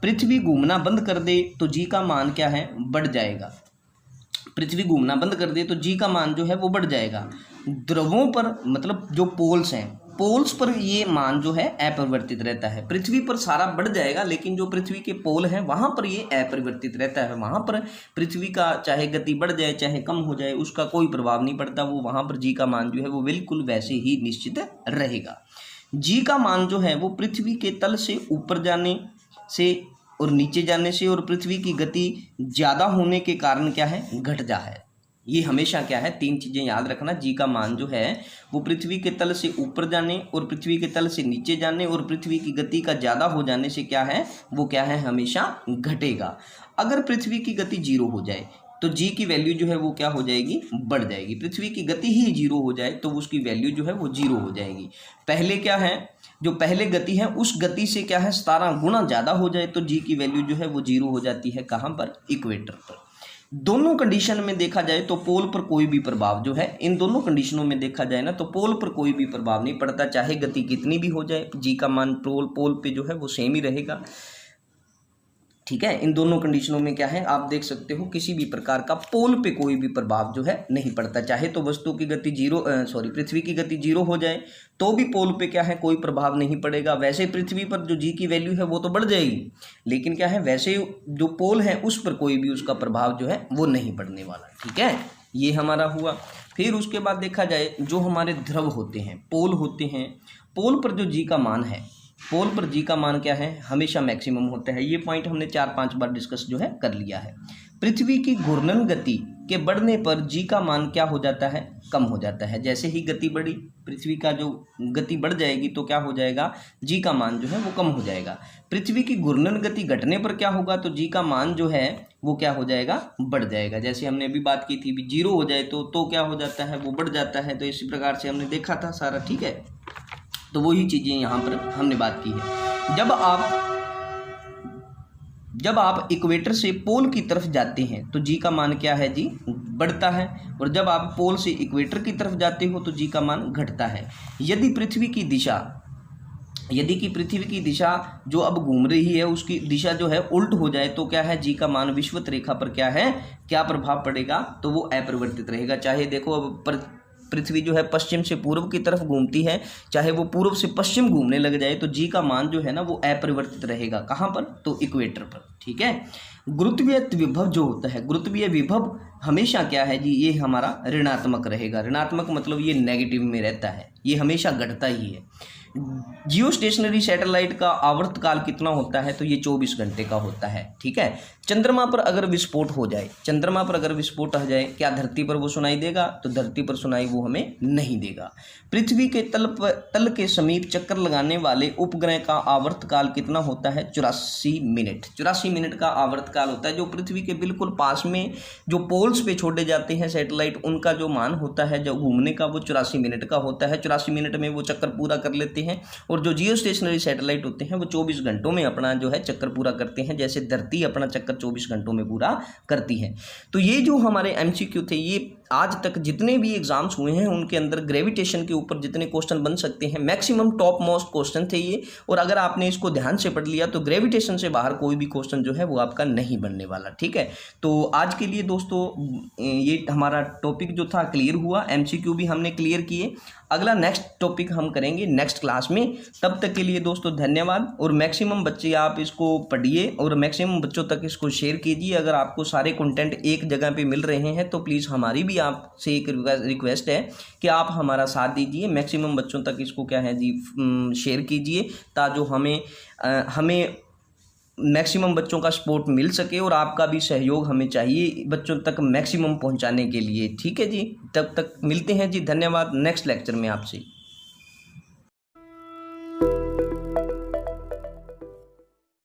पृथ्वी घूमना बंद कर दे तो जी का मान क्या है, बढ़ जाएगा। पृथ्वी घूमना बंद कर दे तो जी का मान जो है वो बढ़ जाएगा। ध्रुवों पर मतलब जो पोल्स हैं, पोल्स पर ये मान जो है अपरिवर्तित रहता है। पृथ्वी पर सारा बढ़ जाएगा लेकिन जो पृथ्वी के पोल हैं वहां पर ये अपरिवर्तित रहता है। वहां पर पृथ्वी का चाहे गति बढ़ जाए चाहे कम हो जाए उसका कोई प्रभाव नहीं पड़ता। वो वहां पर जी का मान जो है वो बिल्कुल वैसे ही निश्चित रहेगा। जी का मान जो है वो पृथ्वी के तल से ऊपर जाने से और नीचे जाने से और पृथ्वी की गति ज़्यादा होने के कारण क्या है, घट जा है। ये हमेशा क्या है, 3 चीज़ें याद रखना। जी का मान जो है वो पृथ्वी के तल से ऊपर जाने और पृथ्वी के तल से नीचे जाने और पृथ्वी की गति का ज़्यादा हो जाने से क्या है, वो क्या है, हमेशा घटेगा। अगर पृथ्वी की गति 0 हो जाए तो जी की वैल्यू जो है वो क्या हो जाएगी, बढ़ जाएगी। पृथ्वी की गति ही 0 हो जाए तो उसकी वैल्यू जो है वो 0 हो जाएगी। पहले क्या है, जो पहले गति है उस गति से क्या है 17 गुना ज़्यादा हो जाए तो जी की वैल्यू जो है वो 0 हो जाती है। कहाँ पर? इक्वेटर पर। दोनों कंडीशन में देखा जाए तो पोल पर कोई भी प्रभाव जो है, इन दोनों कंडीशनों में देखा जाए ना तो पोल पर कोई भी प्रभाव नहीं पड़ता। चाहे गति कितनी भी हो जाए जी का मान पोल पे जो है वो सेम ही रहेगा। ठीक है, इन दोनों कंडीशनों में क्या है आप देख सकते हो, किसी भी प्रकार का पोल पे कोई भी प्रभाव जो है नहीं पड़ता। चाहे तो वस्तु की गति पृथ्वी की गति 0 हो जाए तो भी पोल पे क्या है कोई प्रभाव नहीं पड़ेगा। वैसे पृथ्वी पर जो जी की वैल्यू है वो तो बढ़ जाएगी लेकिन क्या है वैसे जो पोल है उस पर कोई भी उसका प्रभाव जो है वो नहीं पड़ने वाला। ठीक है, ये हमारा हुआ। फिर उसके बाद देखा जाए जो हमारे ध्रुव होते हैं, पोल होते हैं, पोल पर जो जी का मान है, पोल पर जी का मान क्या है, हमेशा मैक्सिमम होता है। ये पॉइंट हमने 4-5 बार डिस्कस जो है कर लिया है। पृथ्वी की घूर्णन गति के बढ़ने पर जी का मान क्या हो जाता है, कम हो जाता है। जैसे ही गति बढ़ी, पृथ्वी का जो गति बढ़ जाएगी तो क्या हो जाएगा, जी का मान जो है वो कम हो जाएगा। पृथ्वी की घूर्णन गति घटने पर क्या होगा, तो जी का मान जो है वो क्या हो जाएगा, बढ़ जाएगा। जैसे हमने अभी बात की थी, भी 0 हो जाए तो क्या हो जाता है, वो बढ़ जाता है। तो इसी प्रकार से हमने देखा था सारा, ठीक है। तो वही चीज़ें यहाँ पर हमने बात की है। जब आप इक्वेटर से पोल की तरफ जाते हैं तो जी का मान क्या है जी, बढ़ता है। और जब आप पोल से इक्वेटर की तरफ जाते हो तो जी का मान घटता है। यदि पृथ्वी की दिशा जो अब घूम रही है उसकी दिशा जो है उल्ट हो जाए तो क्या है, जी का मान विषुवत रेखा पर क्या प्रभाव पड़ेगा, तो वो अपरिवर्तित रहेगा। चाहे देखो अब पृथ्वी जो है पश्चिम से पूर्व की तरफ घूमती है, चाहे वो पूर्व से पश्चिम घूमने लग जाए तो जी का मान जो है ना वो अपरिवर्तित रहेगा। कहाँ पर, तो इक्वेटर पर, ठीक है। गुरुत्वीय विभव जो होता है, गुरुत्वीय विभव हमेशा क्या है जी, ये हमारा ऋणात्मक रहेगा। ऋणात्मक मतलब ये नेगेटिव में रहता है, ये हमेशा घटता ही है। जियो स्टेशनरी सैटेलाइट का आवर्तकाल कितना होता है, तो ये 24 घंटे का होता है, ठीक है। चंद्रमा पर अगर विस्फोट हो जाए, आ जाए, क्या धरती पर वो सुनाई देगा, तो धरती पर सुनाई वो हमें नहीं देगा। पृथ्वी के तल के समीप चक्कर लगाने वाले उपग्रह का आवर्तकाल कितना होता है, 84 मिनट। 84 मिनट का आवर्तकाल होता है। जो पृथ्वी के बिल्कुल पास में जो पोल्स पे छोड़े जाते हैं सैटेलाइट, उनका जो मान होता है जो घूमने का, वो 84 मिनट का होता है। 84 मिनट में वो चक्कर पूरा कर लेते हैं। और जो जियो स्टेशनरी सैटेलाइट होते हैं वो 24 घंटों में अपना जो है चक्कर पूरा करते हैं, जैसे धरती अपना चक्कर 24 घंटों में पूरा करती है। तो ये जो हमारे एमसीक्यू थे, ये आज तक जितने भी एग्जाम्स हुए हैं उनके अंदर ग्रेविटेशन के ऊपर जितने क्वेश्चन बन सकते हैं, मैक्सिमम टॉप मोस्ट क्वेश्चन थे ये। और अगर आपने इसको ध्यान से पढ़ लिया तो ग्रेविटेशन से बाहर कोई भी क्वेश्चन जो है वो आपका नहीं बनने वाला, ठीक है। तो आज के लिए दोस्तों ये हमारा टॉपिक जो था क्लियर हुआ, एमसीक्यू भी हमने क्लियर किए। अगला नेक्स्ट टॉपिक हम करेंगे नेक्स्ट क्लास में। तब तक के लिए दोस्तों धन्यवाद। और मैक्सिमम बच्चे आप इसको पढ़िए और मैक्सिमम बच्चों तक इसको शेयर कीजिए। अगर आपको सारे कंटेंट एक जगह पे मिल रहे हैं तो प्लीज़ हमारी भी आपसे एक रिक्वेस्ट है कि आप हमारा साथ दीजिए, मैक्सिमम बच्चों तक इसको क्या है जी शेयर कीजिए, ताकि हमें मैक्सिमम बच्चों का सपोर्ट मिल सके और आपका भी सहयोग हमें चाहिए बच्चों तक मैक्सिमम पहुंचाने के लिए, ठीक है जी। तब तक मिलते हैं जी, धन्यवाद नेक्स्ट लेक्चर में आपसे।